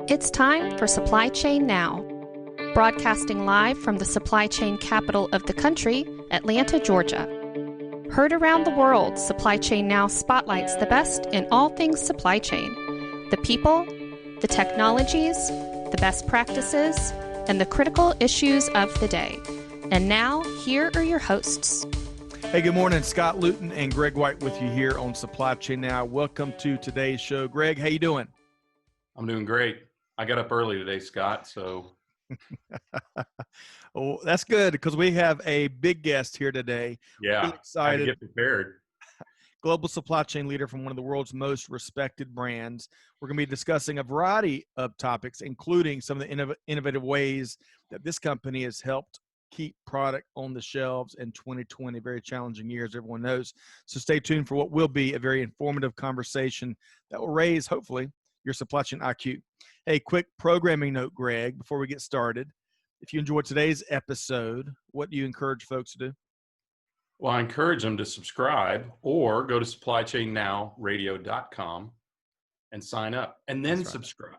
It's time for Supply Chain Now. Broadcasting live from the supply chain capital of the country, Atlanta, Georgia. Heard around the world, Supply Chain Now spotlights the best in all things supply chain. The people, the technologies, the best practices, and the critical issues of the day. And now, here are your hosts. Hey, good morning. Scott Luton and Greg White with you here on Supply Chain Now. Welcome to today's show. Greg, how you doing? I'm doing great. I got up early today, Scott, so. Oh, that's good because we have a big guest here today. Yeah, really excited. I had to get prepared. Global supply chain leader from one of the world's most respected brands. We're going to be discussing a variety of topics, including some of the innovative ways that this company has helped keep product on the shelves in 2020. Very challenging year, as everyone knows. So stay tuned for what will be a very informative conversation that will raise, hopefully, your supply chain IQ. Hey, quick programming note, Greg, before we get started. If you enjoyed today's episode, what do you encourage folks to do? Well, I encourage them to subscribe or go to supplychainnowradio.com and sign up and then subscribe.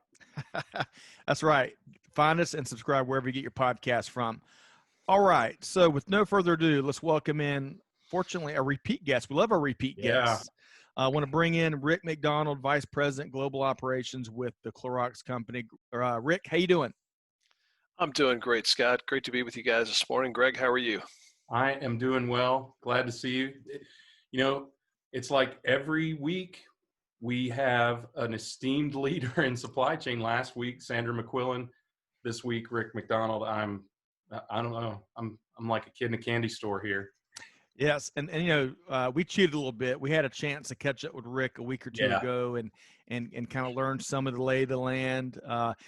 That's right. Find us and subscribe wherever you get your podcast from. All right. So with no further ado, let's welcome in, fortunately, a repeat guest. We love our repeat guests. I want to bring in Rick McDonald, Vice President, Global Operations with the Clorox Company. Rick, how you doing? I'm doing great, Scott. Great to be with you guys this morning. Greg, how are you? I am doing well. Glad to see you. You know, it's like every week we have an esteemed leader in supply chain. Last week, Sandra McQuillan. This week, Rick McDonald. I don't know. I'm like a kid in a candy store here. Yes, and you know, we cheated a little bit. We had a chance to catch up with Rick a week or two ago and kind of learn some of the lay of the land.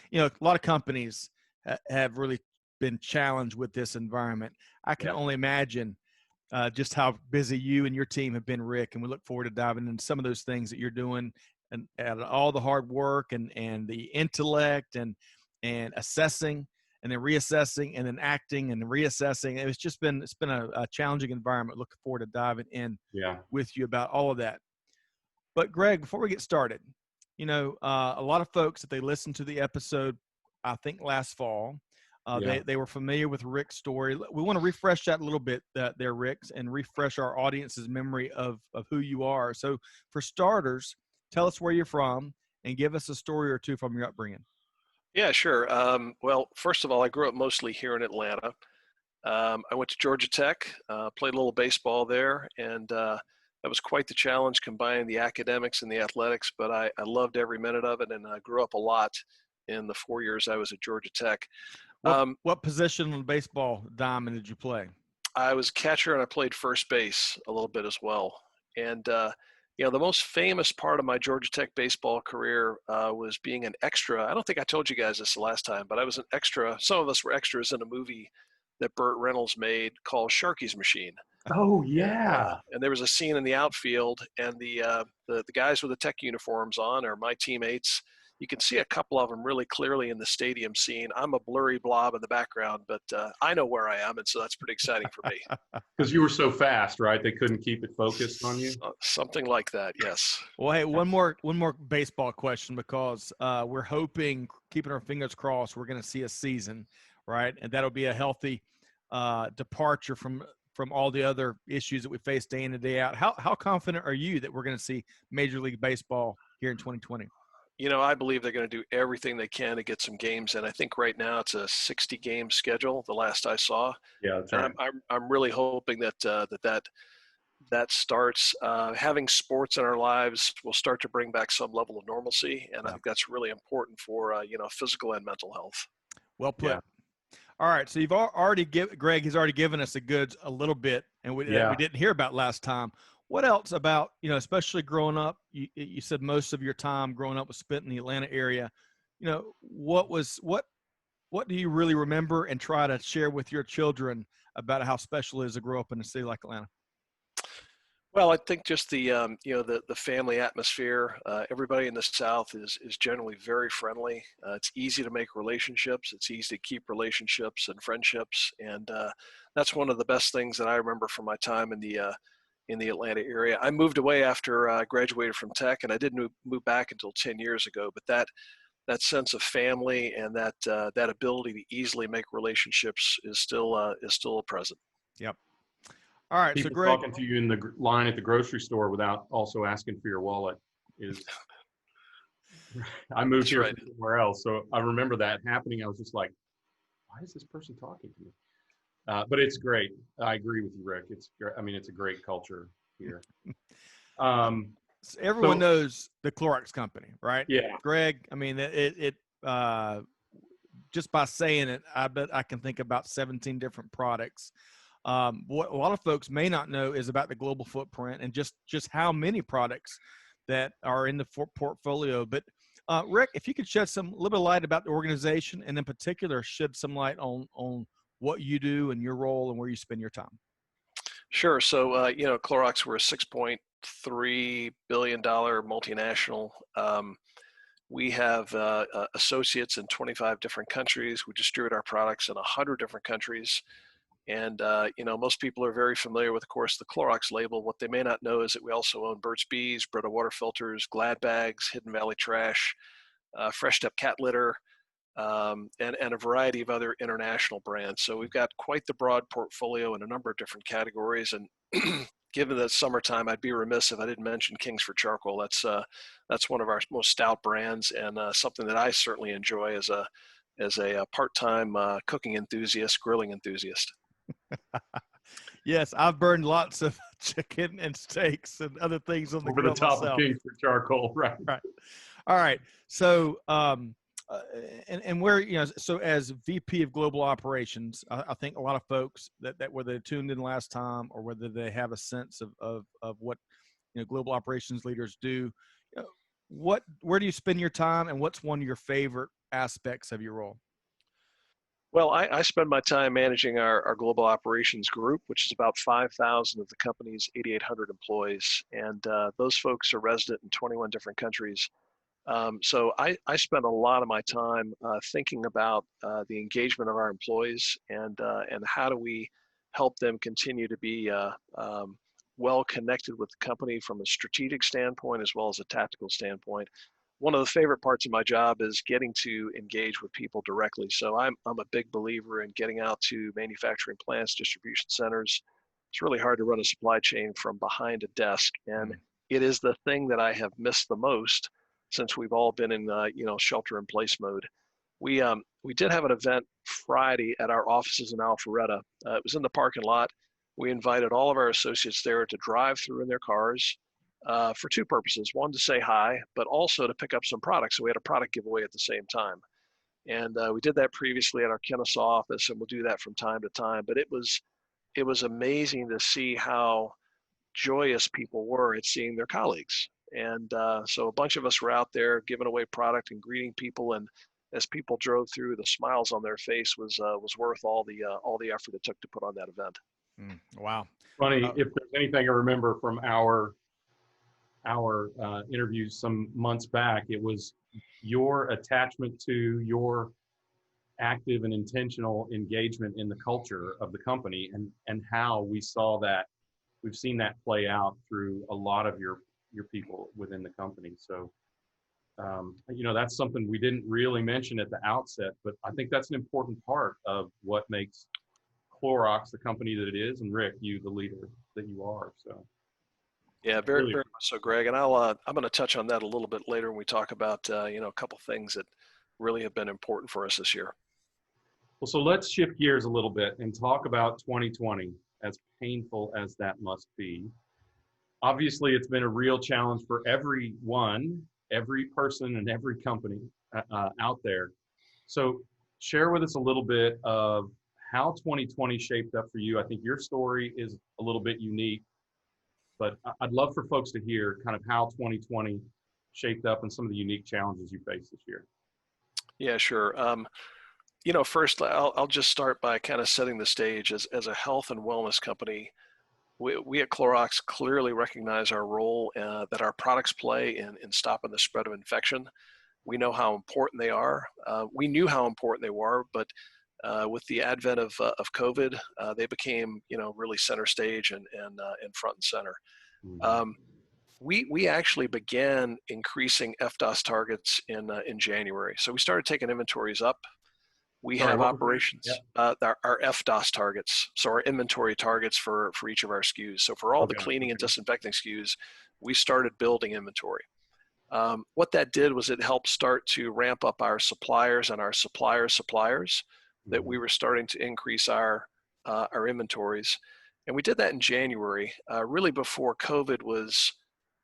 You know, a lot of companies have really been challenged with this environment. I can only imagine just how busy you and your team have been, Rick, and we look forward to diving into some of those things that you're doing and all the hard work and the intellect and assessing and then reassessing and then acting and reassessing. It's been a challenging environment. Looking forward to diving in with you about all of that. But Greg, before we get started, you know, a lot of folks, if they listened to the episode, I think last fall, they were familiar with Rick's story. We want to refresh that a little bit there, Rick, and refresh our audience's memory of who you are. So for starters, tell us where you're from and give us a story or two from your upbringing. Yeah, sure. Well, first of all, I grew up mostly here in Atlanta. I went to Georgia Tech, played a little baseball there, and that was quite the challenge combining the academics and the athletics, but I loved every minute of it, and I grew up a lot in the 4 years I was at Georgia Tech. What position on the baseball diamond did you play? I was catcher, and I played first base a little bit as well. And you know, the most famous part of my Georgia Tech baseball career was being an extra. I don't think I told you guys this the last time, but I was an extra. Some of us were extras in a movie that Burt Reynolds made called Sharky's Machine. Oh, yeah. And there was a scene in the outfield, and the guys with the Tech uniforms on are my teammates. You can see a couple of them really clearly in the stadium scene. I'm a blurry blob in the background, but I know where I am, and so that's pretty exciting for me. Because you were so fast, right? They couldn't keep it focused on you? Something like that, yes. Well, hey, one more baseball question, because we're hoping, keeping our fingers crossed, we're going to see a season, right? And that'll be a healthy departure from all the other issues that we face day in and day out. How confident are you that we're going to see Major League Baseball here in 2020? You know, I believe they're going to do everything they can to get some games in. I think right now it's a 60-game schedule, the last I saw. Yeah, that's right. I'm really hoping that starts. Having sports in our lives will start to bring back some level of normalcy, and I think that's really important for you know, physical and mental health. Well put. Yeah. All right, so you've already Greg has already given us a little bit, and we didn't hear about last time. What else about, you know, especially growing up, you said most of your time growing up was spent in the Atlanta area. You know, what do you really remember and try to share with your children about how special it is to grow up in a city like Atlanta? Well, I think just the you know, the family atmosphere. Everybody in the South is generally very friendly. It's easy to make relationships. It's easy to keep relationships and friendships, and that's one of the best things that I remember from my time in the Atlanta area. I moved away after I graduated from Tech, and I didn't move back until 10 years ago. But that sense of family and that ability to easily make relationships is still present. Yep. All right. People so Greg, talking to you in the line at the grocery store without also asking for your wallet is. I moved here from somewhere else, so I remember that happening. I was just like, why is this person talking to me? But it's great. I agree with you, Rick. It's great. I mean, it's a great culture here. Everyone knows the Clorox Company, right? Yeah. Greg, I mean, it just by saying it, I bet I can think about 17 different products. What a lot of folks may not know is about the global footprint and just how many products that are in the portfolio. But Rick, if you could shed a little bit of light about the organization, and in particular, shed some light on what you do and your role and where you spend your time. Sure. So, Clorox, we're a $6.3 billion multinational. We have associates in 25 different countries. We distribute our products in 100 different countries. And, most people are very familiar with, of course, the Clorox label. What they may not know is that we also own Burt's Bees, Brita water filters, Glad bags, Hidden Valley trash, Fresh Step cat litter, and a variety of other international brands. So we've got quite the broad portfolio in a number of different categories. And given that it's summertime, I'd be remiss if I didn't mention Kingsford Charcoal. That's one of our most stout brands, and something that I certainly enjoy as a part-time cooking enthusiast, grilling enthusiast. Yes, I've burned lots of chicken and steaks and other things on the grill over the top myself. of Kingsford Charcoal, right? Right. All right. So, and where, so as VP of Global Operations, I think a lot of folks that whether they tuned in last time or whether they have a sense of what, global operations leaders do, where do you spend your time, and what's one of your favorite aspects of your role? Well, I spend my time managing our global operations group, which is about 5,000 of the company's 8,800 employees. And those folks are resident in 21 different countries. So I spend a lot of my time thinking about the engagement of our employees and how do we help them continue to be well connected with the company from a strategic standpoint as well as a tactical standpoint. One of the favorite parts of my job is getting to engage with people directly. So I'm a big believer in getting out to manufacturing plants, distribution centers. It's really hard to run a supply chain from behind a desk, and it is the thing that I have missed the most since we've all been in shelter in place mode. We did have an event Friday at our offices in Alpharetta. It was in the parking lot. We invited all of our associates there to drive through in their cars. For two purposes. One, to say hi, but also to pick up some products. So we had a product giveaway at the same time. And we did that previously at our Kennesaw office, and we'll do that from time to time. But it was amazing to see how joyous people were at seeing their colleagues. And so a bunch of us were out there giving away product and greeting people. And as people drove through, the smiles on their face was worth all the effort it took to put on that event. Wow. Funny, if there's anything I remember from our interviews some months back, it was your attachment to your active and intentional engagement in the culture of the company and how we've seen that play out through a lot of your people within the company. So, that's something we didn't really mention at the outset, but I think that's an important part of what makes Clorox the company that it is, and Rick, you the leader that you are. So. Yeah, very, very much so, Greg. And I'm going to touch on that a little bit later when we talk about, a couple things that really have been important for us this year. Well, so let's shift gears a little bit and talk about 2020, as painful as that must be. Obviously, it's been a real challenge for everyone, every person and every company out there. So share with us a little bit of how 2020 shaped up for you. I think your story is a little bit unique, but I'd love for folks to hear kind of how 2020 shaped up and some of the unique challenges you faced this year. Yeah, sure. First, I'll just start by kind of setting the stage. As a health and wellness company, we at Clorox clearly recognize our role that our products play in stopping the spread of infection. We know how important they are. We knew how important they were, but with the advent of COVID, they became really center stage and front and center. We actually began increasing FDOS targets in January. So we started taking inventories up. We have operations, our FDOS targets, so our inventory targets for each of our SKUs. So for all the cleaning and disinfecting SKUs, we started building inventory. What that did was it helped start to ramp up our suppliers and our suppliers' suppliers, that we were starting to increase our inventories. And we did that in January, really before COVID was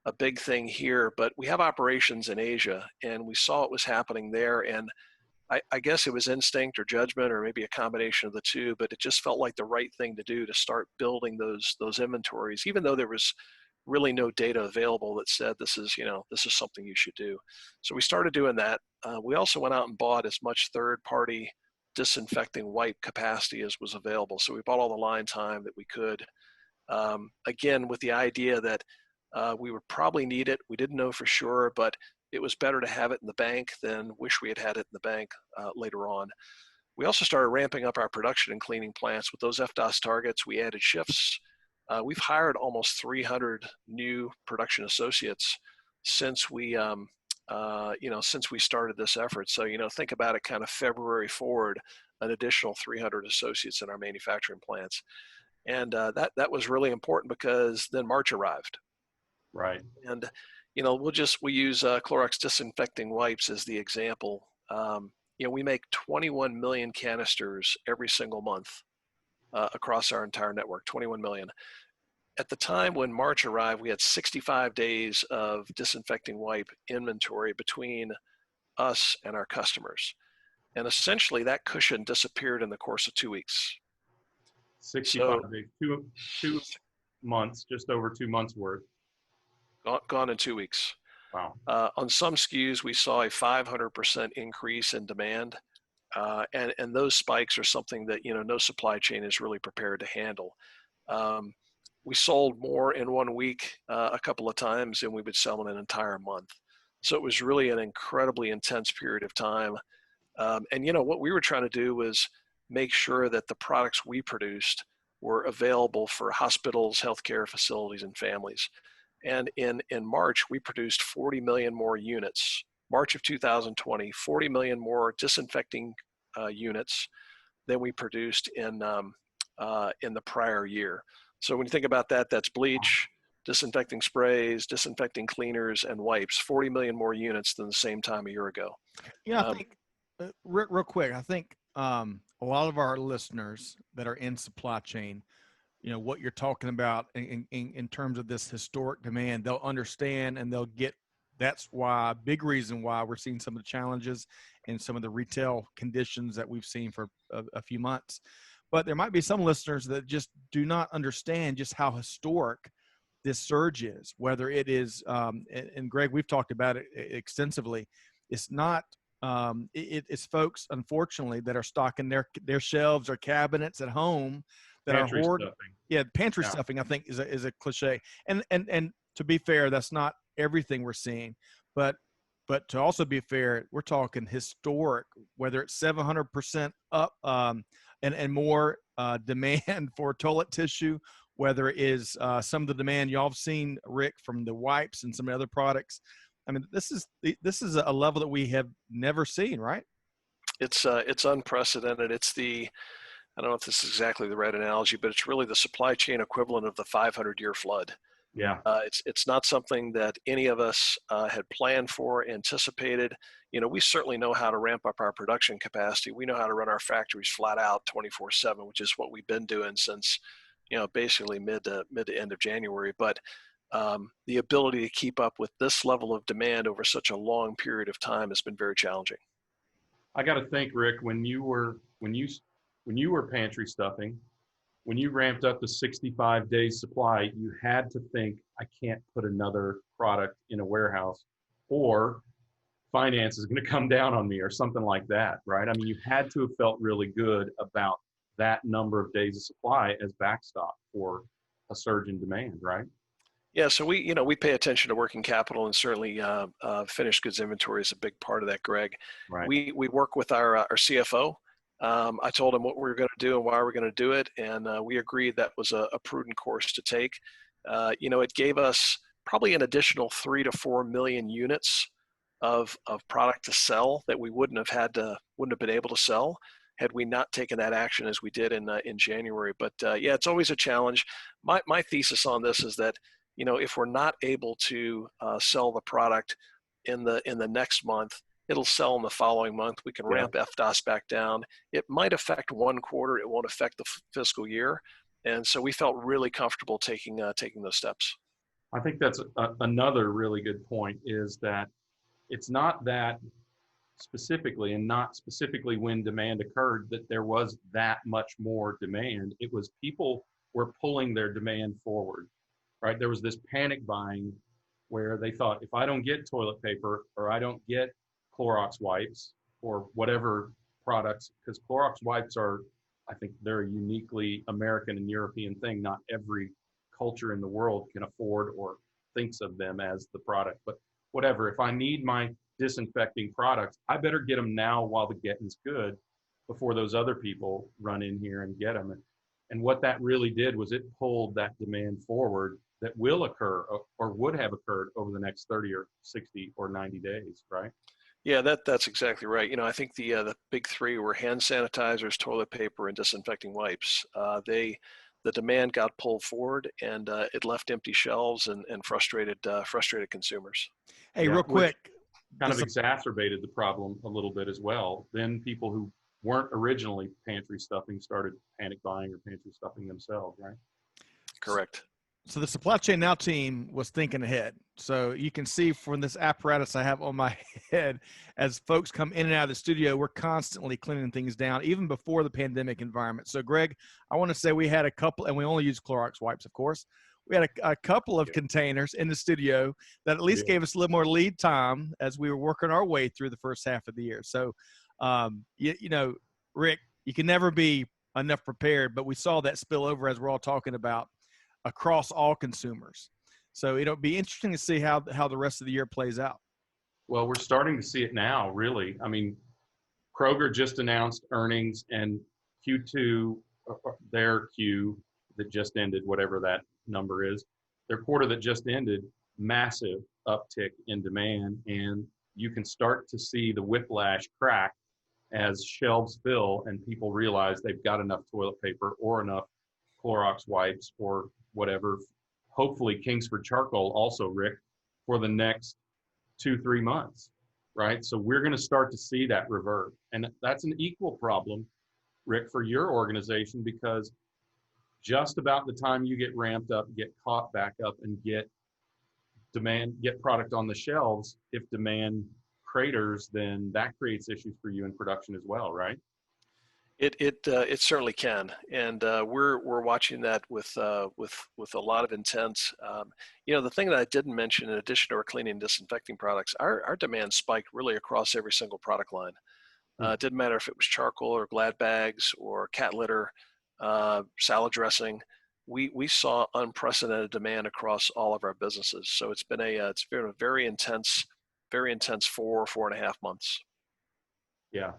a big thing here, but we have operations in Asia, and we saw it was happening there. And I guess it was instinct or judgment or maybe a combination of the two, but it just felt like the right thing to do to start building those inventories, even though there was really no data available that said this is something you should do. So we started doing that. We also went out and bought as much third-party disinfecting wipe capacity as was available. So we bought all the line time that we could, again, with the idea that we would probably need it. We didn't know for sure, but it was better to have it in the bank than wish we had had it in the bank later on. We also started ramping up our production and cleaning plants with those FDOS targets. We added shifts. We've hired almost 300 new production associates since we started this effort. So, think about it kind of February forward, an additional 300 associates in our manufacturing plants. And that was really important because then March arrived. Right. And, we use Clorox disinfecting wipes as the example. We make 21 million canisters every single month across our entire network, 21 million. At the time when March arrived, we had 65 days of disinfecting wipe inventory between us and our customers. And essentially that cushion disappeared in the course of 2 weeks. 65 days, 2 months, just over 2 months worth. Gone in 2 weeks. Wow. On some SKUs, we saw a 500% increase in demand. And those spikes are something that, no supply chain is really prepared to handle. We sold more in 1 week a couple of times than we would sell in an entire month. So it was really an incredibly intense period of time. And what we were trying to do was make sure that the products we produced were available for hospitals, healthcare facilities, and families. And in March, we produced 40 million more units. March of 2020, 40 million more disinfecting units than we produced in the prior year. So when you think about that, that's bleach, disinfecting sprays, disinfecting cleaners, and wipes, 40 million more units than the same time a year ago. I think, real quick, I think a lot of our listeners that are in supply chain, what you're talking about in terms of this historic demand, they'll understand and they'll get. That's why, big reason why we're seeing some of the challenges and some of the retail conditions that we've seen for a few months. But there might be some listeners that just do not understand just how historic this surge is, whether it is, and Greg, we've talked about it extensively. It's not, it's folks, unfortunately, that are stocking their shelves or cabinets at home that pantry are hoarding. Stuffing. Yeah, pantry stuffing, I think, is a cliche. And to be fair, that's not everything we're seeing, but to also be fair, we're talking historic, whether it's 700% up and more demand for toilet tissue, whether it is some of the demand y'all have seen, Rick, from the wipes and some other products. I mean, this is a level that we have never seen, right? It's unprecedented. I don't know if this is exactly the right analogy, but it's really the supply chain equivalent of the 500-year flood. Yeah. It's not something that any of us had planned for, anticipated. We certainly know how to ramp up our production capacity. We know how to run our factories flat out 24/7, which is what we've been doing since, basically mid to end of January. But the ability to keep up with this level of demand over such a long period of time has been very challenging. I got to think, Rick, when you were pantry stuffing, when you ramped up to 65 days supply, you had to think, I can't put another product in a warehouse or finance is going to come down on me or something like that, right? I mean, you had to have felt really good about that number of days of supply as backstop for a surge in demand, right? Yeah, so we pay attention to working capital, and certainly finished goods inventory is a big part of that, Greg. Right. We work with our CFO. I told him what we were going to do and why we're going to do it, and we agreed that was a prudent course to take. It gave us probably an additional 3 to 4 million units of product to sell that we wouldn't have been able to sell had we not taken that action as we did in January. But yeah, it's always a challenge. My thesis on this is that, you know, if we're not able to sell the product in the next month, it'll sell in the following month. We can ramp FDOS back down. It might affect one quarter. It won't affect the fiscal year. And so we felt really comfortable taking those steps. I think that's another really good point, is that it's not that specifically, and not specifically when demand occurred, that there was that much more demand. It was people were pulling their demand forward, right? There was this panic buying where they thought, if I don't get toilet paper, or I don't get Clorox wipes, or whatever products, because Clorox wipes are, I think they're a uniquely American and European thing. Not every culture in the world can afford or thinks of them as the product, but whatever. If I need my disinfecting products, I better get them now while the getting's good, before those other people run in here and get them. And what that really did was it pulled that demand forward that will occur, or would have occurred, over the next 30 or 60 or 90 days, right? Yeah, that's exactly right. You know, I think the big three were hand sanitizers, toilet paper, and disinfecting wipes. The demand got pulled forward, and it left empty shelves and frustrated consumers. Hey, real quick, kind of exacerbated the problem a little bit as well. Then people who weren't originally pantry stuffing started panic buying or pantry stuffing themselves, right? Correct. So the Supply Chain Now team was thinking ahead. So you can see from this apparatus I have on my head, as folks come in and out of the studio, we're constantly cleaning things down, even before the pandemic environment. So Greg, I want to say we had a couple, and we only use Clorox wipes, of course. We had a couple of containers in the studio that at least gave us a little more lead time as we were working our way through the first half of the year. So, you know, Rick, you can never be enough prepared, but we saw that spill over, as we're all talking about, across all consumers. So it'll be interesting to see how the rest of the year plays out. Well, we're starting to see it now, really. I mean, Kroger just announced earnings, and Q2, their Q that just ended, whatever that number is, their quarter that just ended, massive uptick in demand. And you can start to see the whiplash crack as shelves fill and people realize they've got enough toilet paper or enough Clorox wipes or whatever, hopefully Kingsford charcoal also, Rick, for the next 2-3 months, right? So we're going to start to see that revert. And that's an equal problem, Rick, for your organization, because just about the time you get ramped up, get caught back up, and get product on the shelves, if demand craters, then that creates issues for you in production as well, right? It certainly can, and we're watching that with a lot of intent. You know, the thing that I didn't mention, in addition to our cleaning and disinfecting products, our demand spiked really across every single product line. It didn't matter if it was charcoal or Glad bags or cat litter, salad dressing. We saw unprecedented demand across all of our businesses. So it's been a very intense 4.5 months. Yeah.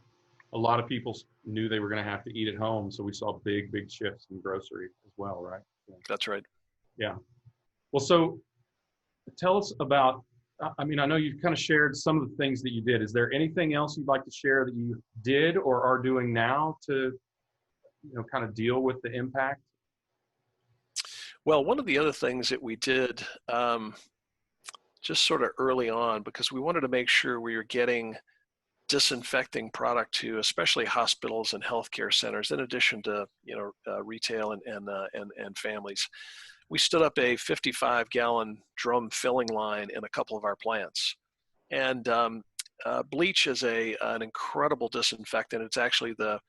A lot of people knew they were going to have to eat at home. So we saw big shifts in grocery as well, right? Yeah. That's right. Yeah. Well, so tell us about, I mean, I know you've kind of shared some of the things that you did. Is there anything else you'd like to share that you did or are doing now to, you know, kind of deal with the impact? Well, one of the other things that we did just sort of early on, because we wanted to make sure we were getting disinfecting product to especially hospitals and healthcare centers, in addition to, you know, retail and families. We stood up a 55-gallon drum filling line in a couple of our plants. And bleach is an incredible disinfectant. It's actually the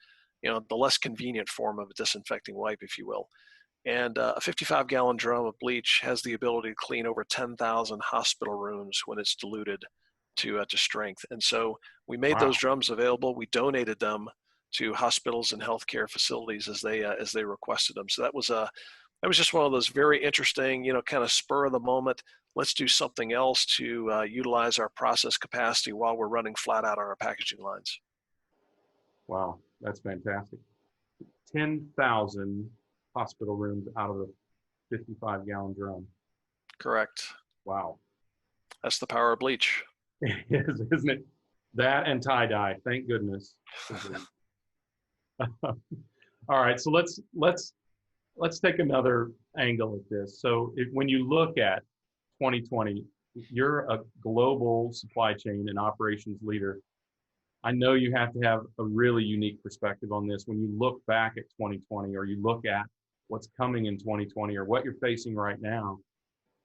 less convenient form of a disinfecting wipe, if you will. And a 55-gallon drum of bleach has the ability to clean over 10,000 hospital rooms when it's diluted to strength. And so we made those drums available. We donated them to hospitals and healthcare facilities as they requested them. So that was just one of those very interesting, you know, kind of spur of the moment. Let's do something else to utilize our process capacity while we're running flat out on our packaging lines. Wow, that's fantastic. 10,000 hospital rooms out of a 55-gallon drum. Correct. Wow. That's the power of bleach. It is, isn't it? That and tie-dye, thank goodness. All right, so let's take another angle at this. So when you look at 2020, you're a global supply chain and operations leader. I know you have to have a really unique perspective on this. When you look back at 2020, or you look at what's coming in 2020, or what you're facing right now,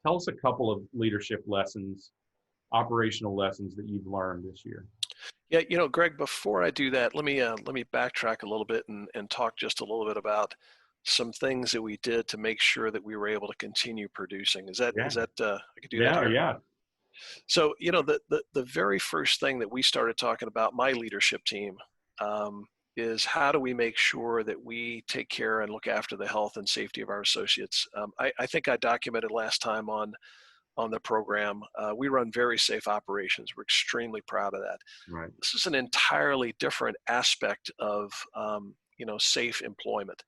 tell us a couple of leadership lessons, operational lessons that you've learned this year. Yeah, Greg, before I do that, let me backtrack a little bit and talk just a little bit about some things that we did to make sure that we were able to continue producing. Is that I could do that here? Yeah. So, the very first thing that we started talking about, my leadership team, is how do we make sure that we take care and look after the health and safety of our associates. I think I documented last time on the program, we run very safe operations. We're extremely proud of that. Right. This is an entirely different aspect of safe employment.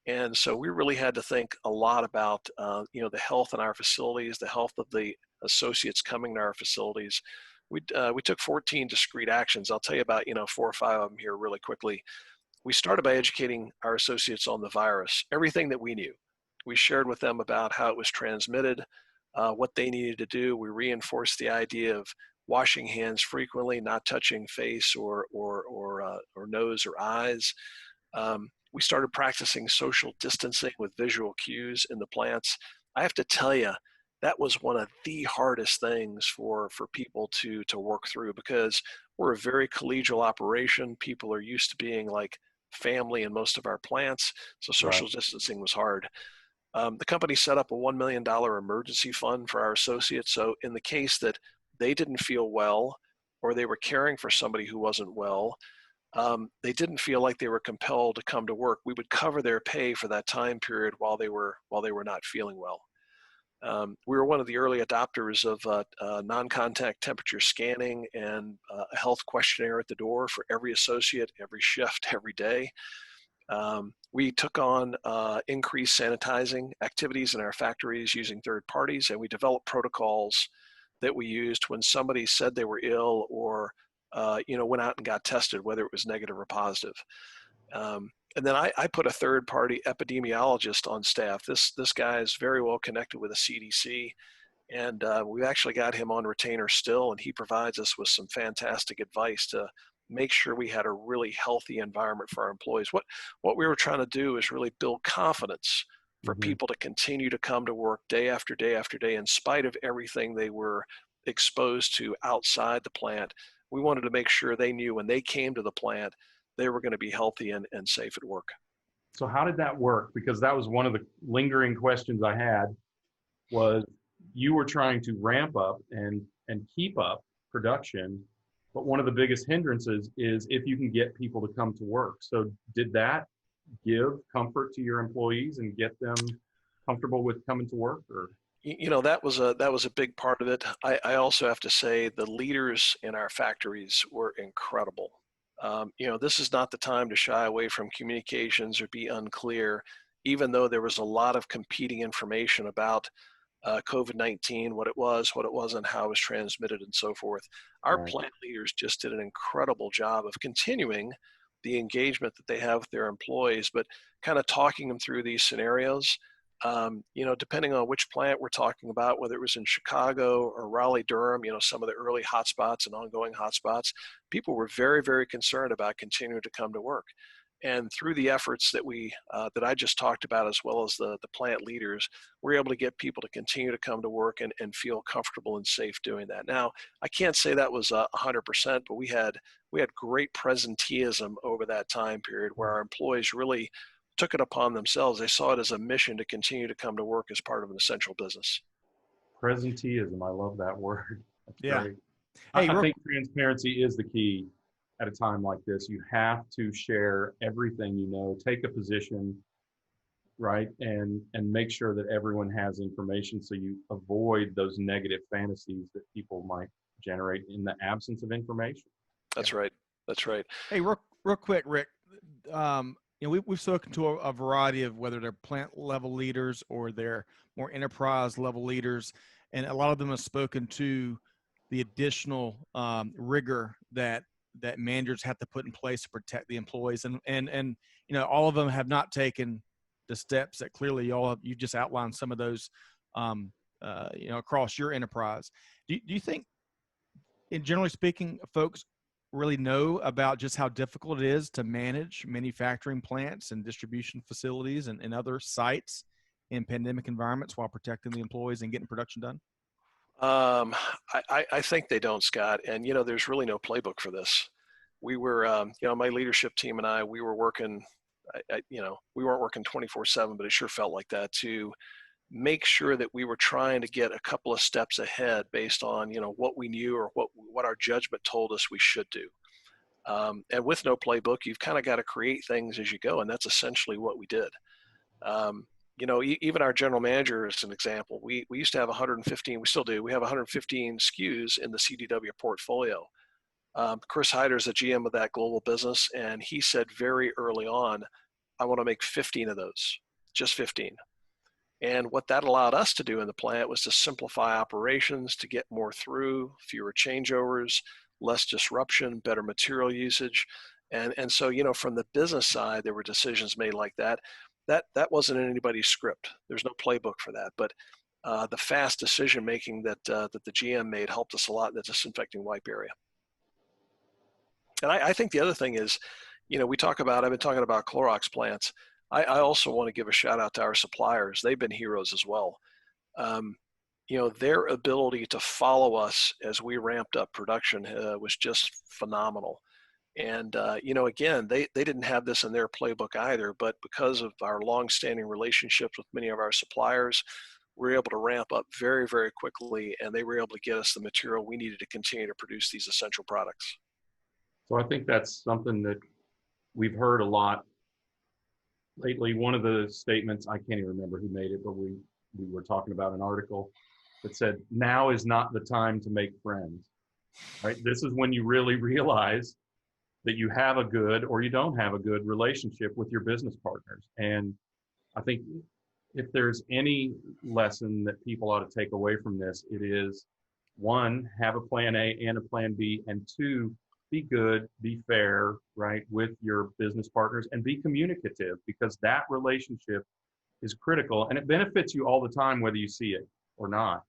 And so we really had to think a lot about, the health in our facilities, the health of the associates coming to our facilities. We took 14 discrete actions. I'll tell you about, 4 or 5 of them here really quickly. We started by educating our associates on the virus, everything that we knew. We shared with them about how it was transmitted, what they needed to do. We reinforced the idea of washing hands frequently, not touching face or nose or eyes. We started practicing social distancing with visual cues in the plants. I have to tell you, that was one of the hardest things for people to work through, because we're a very collegial operation. People are used to being like family in most of our plants, so social distancing was hard. The company set up a $1 million emergency fund for our associates. So in the case that they didn't feel well, or they were caring for somebody who wasn't well, they didn't feel like they were compelled to come to work, we would cover their pay for that time period while they were not feeling well. We were one of the early adopters of non-contact temperature scanning and a health questionnaire at the door for every associate, every shift, every day. We took on increased sanitizing activities in our factories using third parties, and we developed protocols that we used when somebody said they were ill or went out and got tested, whether it was negative or positive. And then I put a third-party epidemiologist on staff. This guy is very well connected with the CDC, and we've actually got him on retainer still, and he provides us with some fantastic advice to make sure we had a really healthy environment for our employees. What we were trying to do is really build confidence for people to continue to come to work day after day after day, in spite of everything they were exposed to outside the plant. We wanted to make sure they knew when they came to the plant, they were going to be healthy and safe at work. So how did that work? Because that was one of the lingering questions I had, was you were trying to ramp up and keep up production, but one of the biggest hindrances is if you can get people to come to work. So did that give comfort to your employees and get them comfortable with coming to work? Or that was a big part of it. I also have to say the leaders in our factories were incredible. This is not the time to shy away from communications or be unclear, even though there was a lot of competing information about COVID-19, what it was, what it wasn't, how it was transmitted, and so forth. Our plant leaders just did an incredible job of continuing the engagement that they have with their employees, but kind of talking them through these scenarios. Depending on which plant we're talking about, whether it was in Chicago or Raleigh, Durham, some of the early hotspots and ongoing hotspots, people were very, very concerned about continuing to come to work. And through the efforts that that I just talked about, as well as the plant leaders, we're able to get people to continue to come to work and feel comfortable and safe doing that. Now, I can't say that was 100%, but we had great presenteeism over that time period where our employees really took it upon themselves. They saw it as a mission to continue to come to work as part of an essential business. Presenteeism, I love that word. That's great. Hey, I think transparency is the key at a time like this. You have to share everything you know, take a position, right? And make sure that everyone has information so you avoid those negative fantasies that people might generate in the absence of information. That's right. That's right. Hey, real quick, Rick, we've spoken to a variety of, whether they're plant level leaders or they're more enterprise level leaders. and a lot of them have spoken to the additional rigor that managers have to put in place to protect the employees, and all of them have not taken the steps that clearly you just outlined some of those across your enterprise. Do you think, in generally speaking, folks really know about just how difficult it is to manage manufacturing plants and distribution facilities and other sites in pandemic environments while protecting the employees and getting production done? I think they don't, Scott. And, there's really no playbook for this. We were, my leadership team and I, we were working, we weren't working 24/7, but it sure felt like that, to make sure that we were trying to get a couple of steps ahead based on, what we knew or what our judgment told us we should do. And with no playbook, you've kind of got to create things as you go. And that's essentially what we did. Even our general manager, as an example, we used to have 115, we still do, we have 115 SKUs in the CDW portfolio. Chris Hyder is the GM of that global business, and he said very early on, I want to make 15 of those, just 15. And what that allowed us to do in the plant was to simplify operations, to get more through, fewer changeovers, less disruption, better material usage. And so, from the business side, there were decisions made like that. That wasn't in anybody's script. There's no playbook for that. But the fast decision making that the GM made helped us a lot in the disinfecting wipe area. And I think the other thing is, I've been talking about Clorox plants. I also want to give a shout out to our suppliers. They've been heroes as well. Their ability to follow us as we ramped up production was just phenomenal. And, again, they didn't have this in their playbook either, but because of our longstanding relationships with many of our suppliers, we were able to ramp up very, very quickly, and they were able to get us the material we needed to continue to produce these essential products. So I think that's something that we've heard a lot lately. One of the statements, I can't even remember who made it, but we were talking about an article that said, now is not the time to make friends, right? This is when you really realize that you have a good or you don't have a good relationship with your business partners. And I think if there's any lesson that people ought to take away from this, it is, one, have a plan A and a plan B, and two, be good, be fair, right, with your business partners, and be communicative, because that relationship is critical, and it benefits you all the time, whether you see it or not,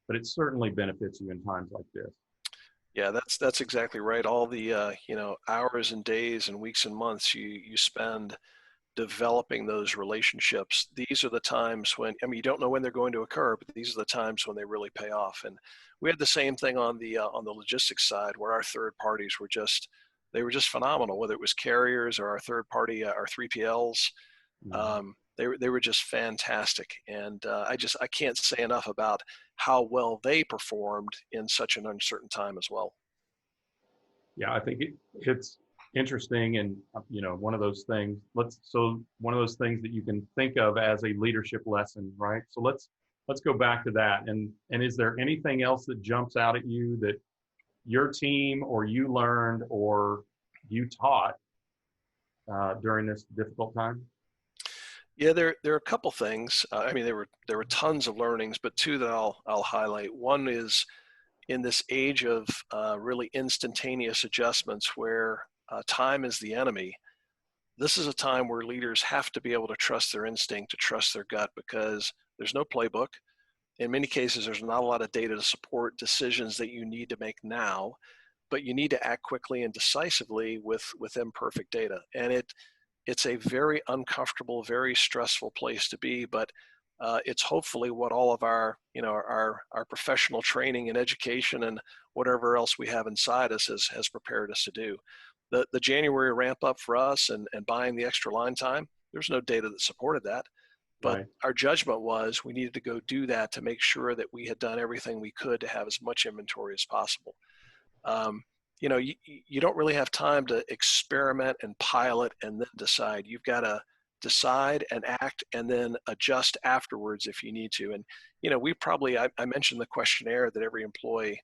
but it certainly benefits you in times like this. Yeah, that's exactly right. All the hours and days and weeks and months you spend developing those relationships. These are the times when, you don't know when they're going to occur, but these are the times when they really pay off. And we had the same thing on the logistics side, where our third parties were just phenomenal, whether it was carriers or our third party, our 3PLs. Mm-hmm. They were just fantastic. And I can't say enough about how well they performed in such an uncertain time as well. Yeah, I think it's interesting, and one of those things that you can think of as a leadership lesson, right? So let's go back to that. And is there anything else that jumps out at you that your team or you learned or you taught during this difficult time? Yeah, there are a couple things. There were tons of learnings, but two that I'll highlight. One is, in this age of really instantaneous adjustments where time is the enemy, this is a time where leaders have to be able to trust their instinct, to trust their gut, because there's no playbook. In many cases, there's not a lot of data to support decisions that you need to make now, but you need to act quickly and decisively with imperfect data. And it's a very uncomfortable, very stressful place to be, but it's hopefully what all of our professional training and education and whatever else we have inside us has prepared us to do. The January ramp up for us and buying the extra line time, there's no data that supported that. But right. Our judgment was we needed to go do that to make sure that we had done everything we could to have as much inventory as possible. You don't really have time to experiment and pilot and then decide. You've got to decide and act and then adjust afterwards if you need to. And, I mentioned the questionnaire that every employee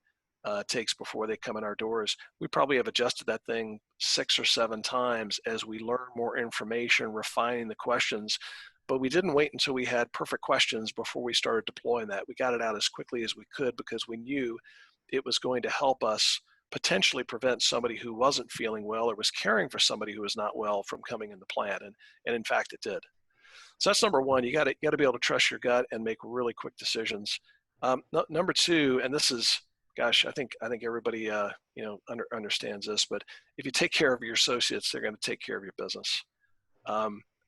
takes before they come in our doors. We probably have adjusted that thing 6 or 7 times as we learn more information, refining the questions. But we didn't wait until we had perfect questions before we started deploying that. We got it out as quickly as we could because we knew it was going to help us potentially prevent somebody who wasn't feeling well or was caring for somebody who was not well from coming in the plant. And in fact, it did. So that's number one. You got to be able to trust your gut and make really quick decisions. Number two, and this is, gosh, I think everybody understands this, but if you take care of your associates, they're going to take care of your business.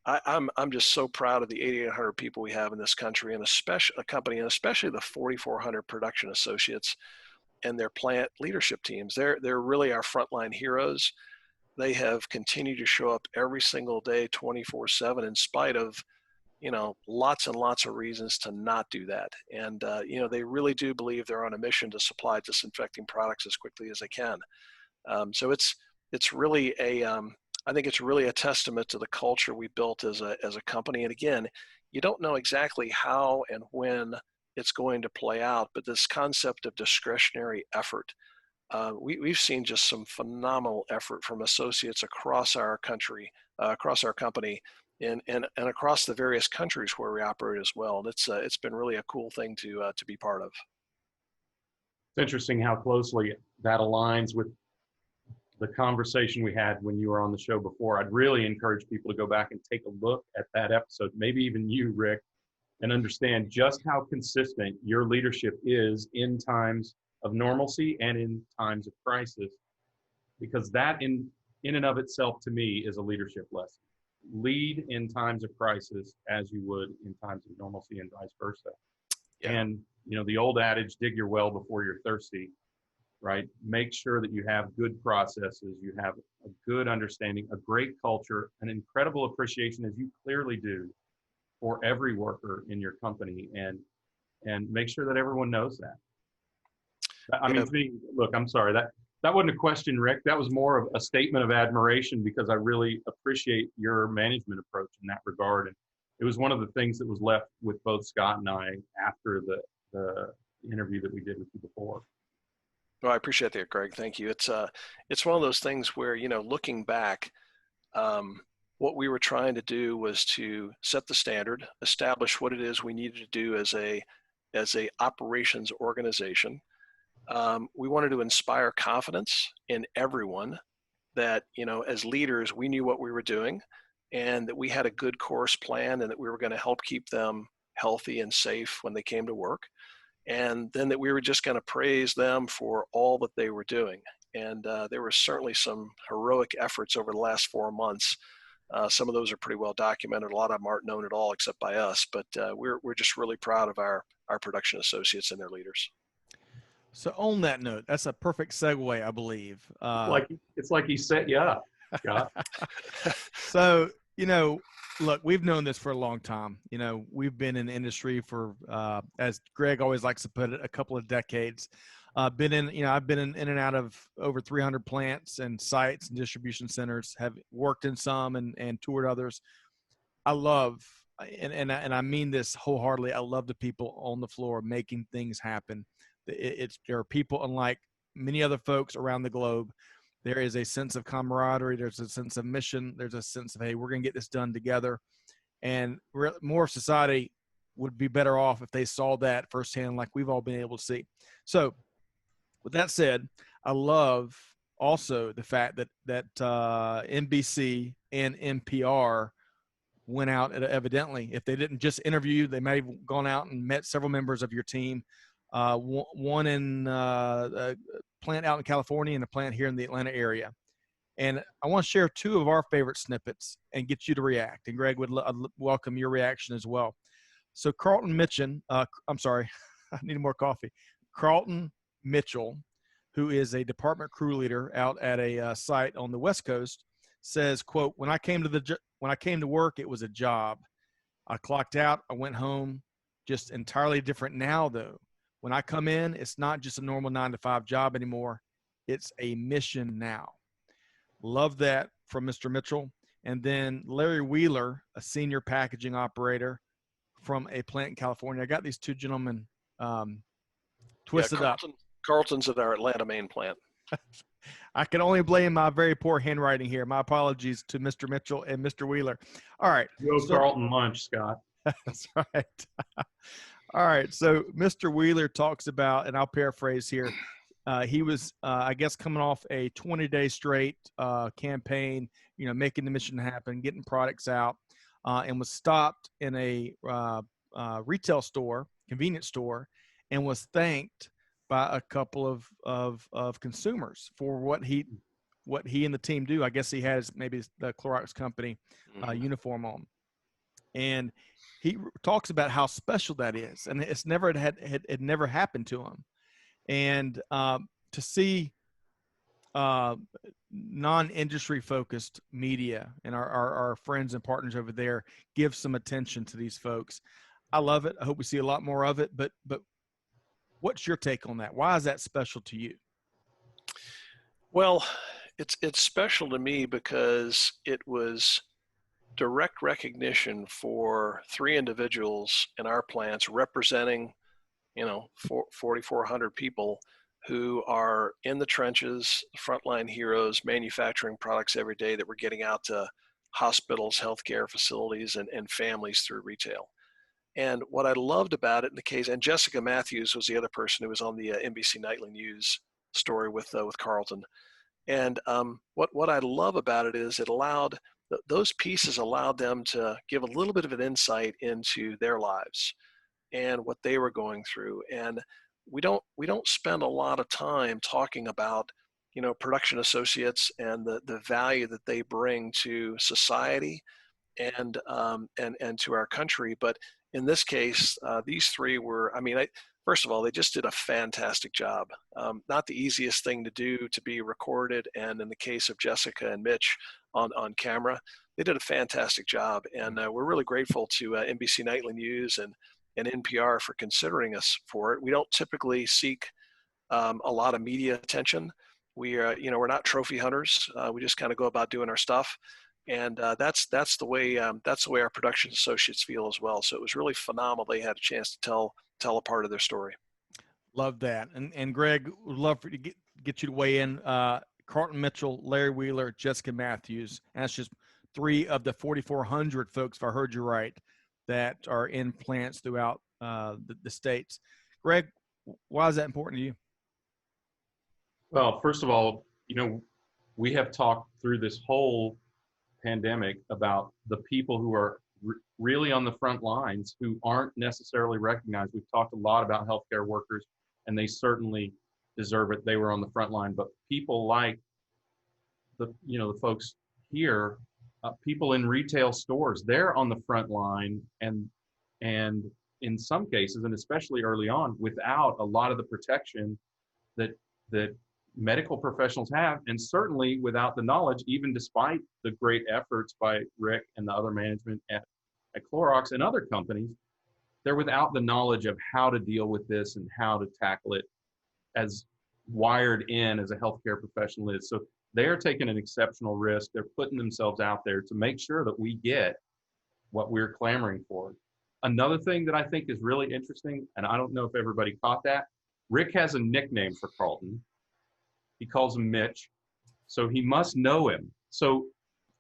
I'm just so proud of the 8,800 people we have in this country, and especially the 4,400 production associates and their plant leadership teams. They're really our frontline heroes. They have continued to show up every single day, 24/7, in spite of, lots and lots of reasons to not do that. And, they really do believe they're on a mission to supply disinfecting products as quickly as they can. So it's really I think it's really a testament to the culture we built as a company. And again, you don't know exactly how and when it's going to play out, but this concept of discretionary effort, we've seen just some phenomenal effort from associates across our country, across our company, and across the various countries where we operate as well. And it's been really a cool thing to be part of. It's interesting how closely that aligns with the conversation we had when you were on the show before. I'd really encourage people to go back and take a look at that episode, maybe even you, Rick, and understand just how consistent your leadership is in times of normalcy and in times of crisis, because that in and of itself, to me, is a leadership lesson. Lead in times of crisis as you would in times of normalcy, and vice versa. Yeah. And the old adage, dig your well before you're thirsty, right? Make sure that you have good processes, you have a good understanding, a great culture, an incredible appreciation, as you clearly do, for every worker in your company, and make sure that everyone knows that. I mean, to me, look, I'm sorry, that wasn't a question, Rick. That was more of a statement of admiration, because I really appreciate your management approach in that regard. And it was one of the things that was left with both Scott and I after the interview that we did with you before. Well, I appreciate that, Greg. Thank you. It's one of those things where, looking back, what we were trying to do was to set the standard, establish what it is we needed to do as a operations organization. We wanted to inspire confidence in everyone that, as leaders, we knew what we were doing, and that we had a good course plan, and that we were going to help keep them healthy and safe when they came to work. And then that we were just going to praise them for all that they were doing. And there were certainly some heroic efforts over the last 4 months. Some of those are pretty well documented. A lot of them aren't known at all except by us, but we're just really proud of our production associates and their leaders. So on that note, that's a perfect segue, I believe. It's like he set you up, Scott. So, look, we've known this for a long time. We've been in the industry for, as Greg always likes to put it, a couple of decades. I've been in and out of over 300 plants and sites and distribution centers, have worked in some and toured others. I love, and I mean this wholeheartedly, I love the people on the floor making things happen. There are people, unlike many other folks around the globe. There is a sense of camaraderie. There's a sense of mission. There's a sense of, hey, we're going to get this done together. And more of society would be better off if they saw that firsthand, like we've all been able to see. So with that said, I love also the fact that NBC and NPR went out, evidently, if they didn't just interview you, they may have gone out and met several members of your team. One in a plant out in California and a plant here in the Atlanta area. And I want to share two of our favorite snippets and get you to react. And Greg would welcome your reaction as well. So Carlton Mitchell, who is a department crew leader out at a site on the West Coast, says, quote, when I came to work, it was a job. I clocked out, I went home, just entirely different now though. When I come in, it's not just a normal 9-to-5 job anymore. It's a mission now. Love that from Mr. Mitchell. And then Larry Wheeler, a senior packaging operator from a plant in California. I got these two gentlemen twisted up. Carlton's at our Atlanta main plant. I can only blame my very poor handwriting here. My apologies to Mr. Mitchell and Mr. Wheeler. All right. Go Carlton lunch, Scott. That's right. All right. So Mr. Wheeler talks about, and I'll paraphrase here. He was, I guess, coming off a 20-day straight campaign, making the mission happen, getting products out, and was stopped in a retail store, convenience store, and was thanked by a couple of consumers for what he and the team do. I guess he has maybe the Clorox Company uniform on, and he talks about how special that is, and it's never it never happened to him, and to see non-industry focused media and our friends and partners over there give some attention to these folks. I love it. I hope we see a lot more of it, but what's your take on that? Why is that special to you? Well, it's special to me because it was direct recognition for 3 individuals in our plants representing, 4,400 people who are in the trenches, frontline heroes, manufacturing products every day that we're getting out to hospitals, healthcare facilities, and families through retail. And what I loved about it in the case, and Jessica Matthews was the other person who was on the NBC Nightly News story with Carlton. And what I love about it is it allowed, those pieces allowed them to give a little bit of an insight into their lives and what they were going through. And we don't spend a lot of time talking about, production associates and the value that they bring to society and to our country. But in this case, these 3 were, first of all, they just did a fantastic job. Not the easiest thing to do, to be recorded, and in the case of Jessica and Mitch on camera, they did a fantastic job. And we're really grateful to NBC Nightly News and NPR for considering us for it. We don't typically seek a lot of media attention. We are, we're not trophy hunters. We just kind of go about doing our stuff. And that's the way our production associates feel as well. So it was really phenomenal. They had a chance to tell a part of their story. Love that. And Greg, would love for you to get you to weigh in. Carlton Mitchell, Larry Wheeler, Jessica Matthews. And that's just 3 of the 4,400 folks, if I heard you right, that are in plants throughout the states. Greg, why is that important to you? Well, first of all, we have talked through this whole pandemic about the people who are really on the front lines who aren't necessarily recognized. We've talked a lot about healthcare workers, and they certainly deserve it. They were on the front line, but people like the folks here, people in retail stores, they're on the front line, and in some cases, and especially early on, without a lot of the protection that medical professionals have, and certainly without the knowledge, even despite the great efforts by Rick and the other management at Clorox and other companies, they're without the knowledge of how to deal with this and how to tackle it as wired in as a healthcare professional is. So they're taking an exceptional risk. They're putting themselves out there to make sure that we get what we're clamoring for. Another thing that I think is really interesting, and I don't know if everybody caught that, Rick has a nickname for Carlton. He calls him Mitch, so he must know him. So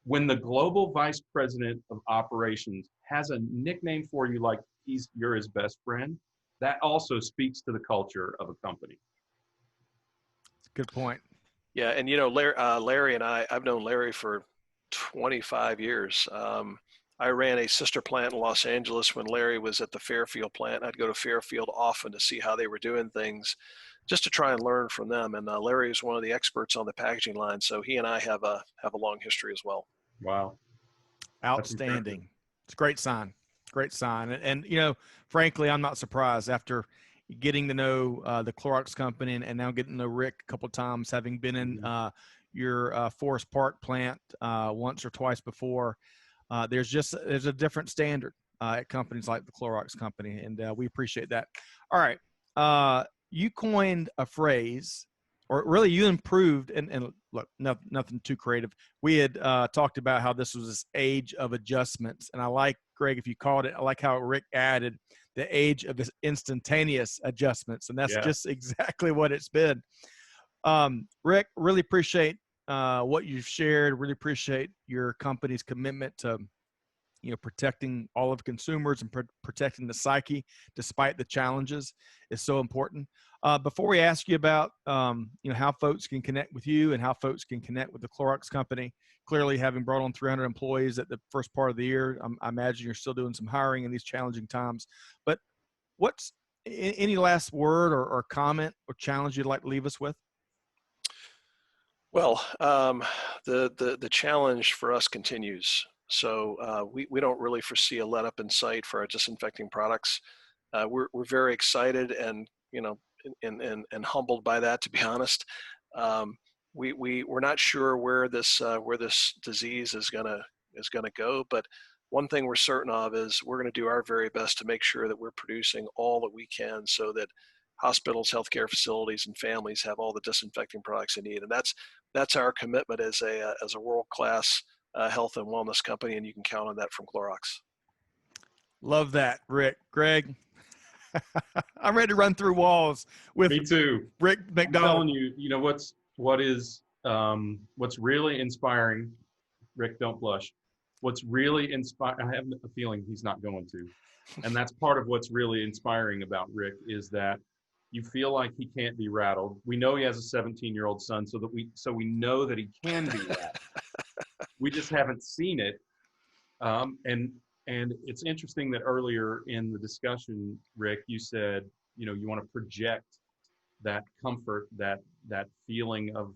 when the global vice president of operations has a nickname for you like you're his best friend, that also speaks to the culture of a company. Good point. Yeah, and Larry and I've known Larry for 25 years. I ran a sister plant in Los Angeles when Larry was at the Fairfield plant. I'd go to Fairfield often to see how they were doing things, just to try and learn from them. And Larry is one of the experts on the packaging line, so he and I have a long history as well. Wow, outstanding! It's a great sign. Great sign. And frankly, I'm not surprised after getting to know the Clorox Company and now getting to know Rick a couple of times, having been in your Forest Park plant once or twice before. There's a different standard at companies like the Clorox Company, and we appreciate that. All right. You coined a phrase, or really you improved, and look, nothing too creative. We had talked about how this was this age of adjustments, and I like, Greg, if you called it, I like how Rick added the age of instantaneous adjustments, and that's just exactly what it's been. Rick, really appreciate what you've shared. Really appreciate your company's commitment to, protecting all of consumers and protecting the psyche despite the challenges is so important. Before we ask you about, how folks can connect with you and how folks can connect with the Clorox Company, clearly having brought on 300 employees at the first part of the year, I imagine you're still doing some hiring in these challenging times. But what's any last word or comment or challenge you'd like to leave us with? Well, the challenge for us continues. So we don't really foresee a let up in sight for our disinfecting products. We're very excited and and humbled by that, to be honest. We're not sure where this disease is gonna go, but one thing we're certain of is we're going to do our very best to make sure that we're producing all that we can so that hospitals, healthcare facilities, and families have all the disinfecting products they need. And that's our commitment as a world-class health and wellness company, and you can count on that from Clorox. Love that, Rick. Greg, I'm ready to run through walls with Me too. Rick McDonald. I'm telling you, what's really inspiring, Rick, don't blush. What's really inspiring, I have a feeling he's not going to. And that's part of what's really inspiring about Rick is that you feel like he can't be rattled. We know he has a 17-year-old son, so we know that he can be rattled. We just haven't seen it. And it's interesting that earlier in the discussion, Rick, you said, you want to project that comfort, that feeling of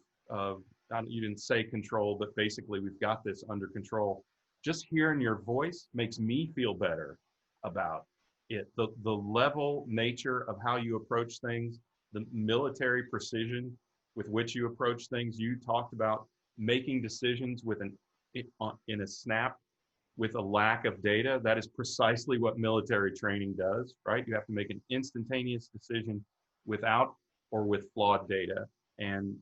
you didn't say control, but basically we've got this under control. Just hearing your voice makes me feel better about it. The level nature of how you approach things, the military precision with which you approach things. You talked about making decisions in a snap with a lack of data. That is precisely what military training does, right? You have to make an instantaneous decision without or with flawed data. And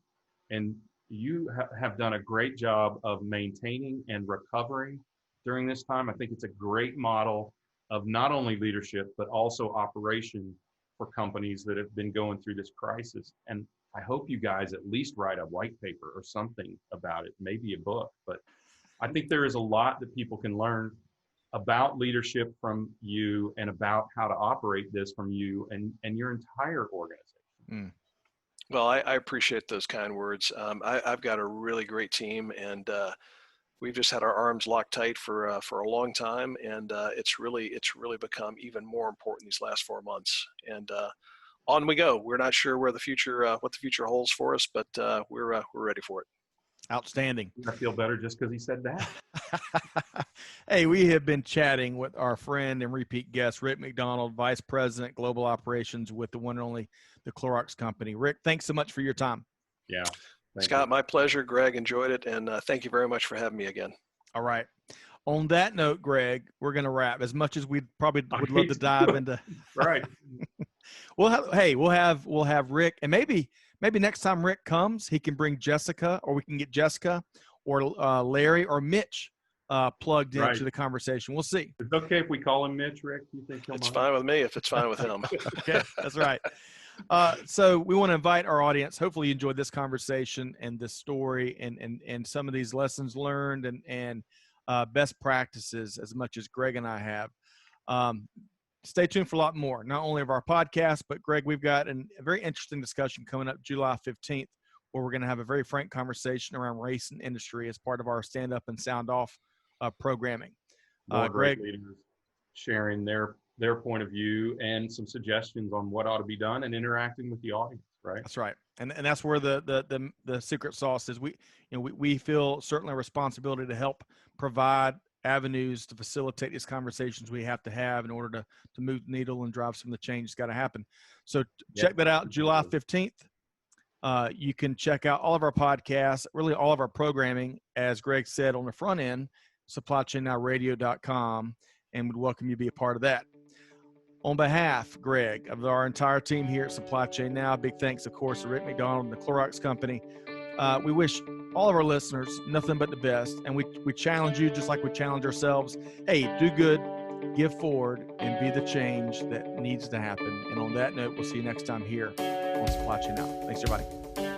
you have done a great job of maintaining and recovering during this time. I think it's a great model of not only leadership, but also operation for companies that have been going through this crisis. And I hope you guys at least write a white paper or something about it, maybe a book. But I think there is a lot that people can learn about leadership from you and about how to operate this from you and your entire organization. Mm. Well, I appreciate those kind words. I've got a really great team, and we've just had our arms locked tight for a long time, and it's really become even more important these last 4 months. And on we go. We're not sure what the future holds for us, but we're ready for it. Outstanding. I feel better just because he said that. Hey, we have been chatting with our friend and repeat guest, Rick McDonald, Vice President, Global Operations with the one and only the Clorox Company. Rick, thanks so much for your time. Yeah. Scott, my pleasure. Greg, enjoyed it. And thank you very much for having me again. All right. On that note, Greg, we're going to wrap. As much as we probably would love to dive into. Right. We'll have Rick, and maybe next time Rick comes, he can bring Jessica, or we can get Jessica or Larry or Mitch plugged into the conversation. We'll see. It's okay if we call him Mitch, Rick? You think it's fine with me if it's fine with him. Okay, that's right. So we want to invite our audience. Hopefully you enjoyed this conversation and this story and some of these lessons learned and best practices as much as Greg and I have. Stay tuned for a lot more, not only of our podcast, but Greg, we've got a very interesting discussion coming up July 15th, where we're going to have a very frank conversation around race and industry as part of our Stand Up and Sound Off programming. Greg, leaders sharing their point of view and some suggestions on what ought to be done and interacting with the audience, right? That's right. And that's where the secret sauce is. We feel certainly a responsibility to help provide avenues to facilitate these conversations we have to have in order to move the needle and drive some of the change that's got to happen. So check that out, July 15th. You can check out all of our podcasts, really all of our programming, as Greg said, on the front end, supplychainnowradio.com, and would welcome you to be a part of that. On behalf, Greg, of our entire team here at Supply Chain Now, big thanks, of course, to Rick McDonald and the Clorox Company. We wish all of our listeners nothing but the best, and we challenge you just like we challenge ourselves. Hey, do good, give forward, and be the change that needs to happen. And on that note, we'll see you next time here on Supply Chain Now. Thanks, everybody.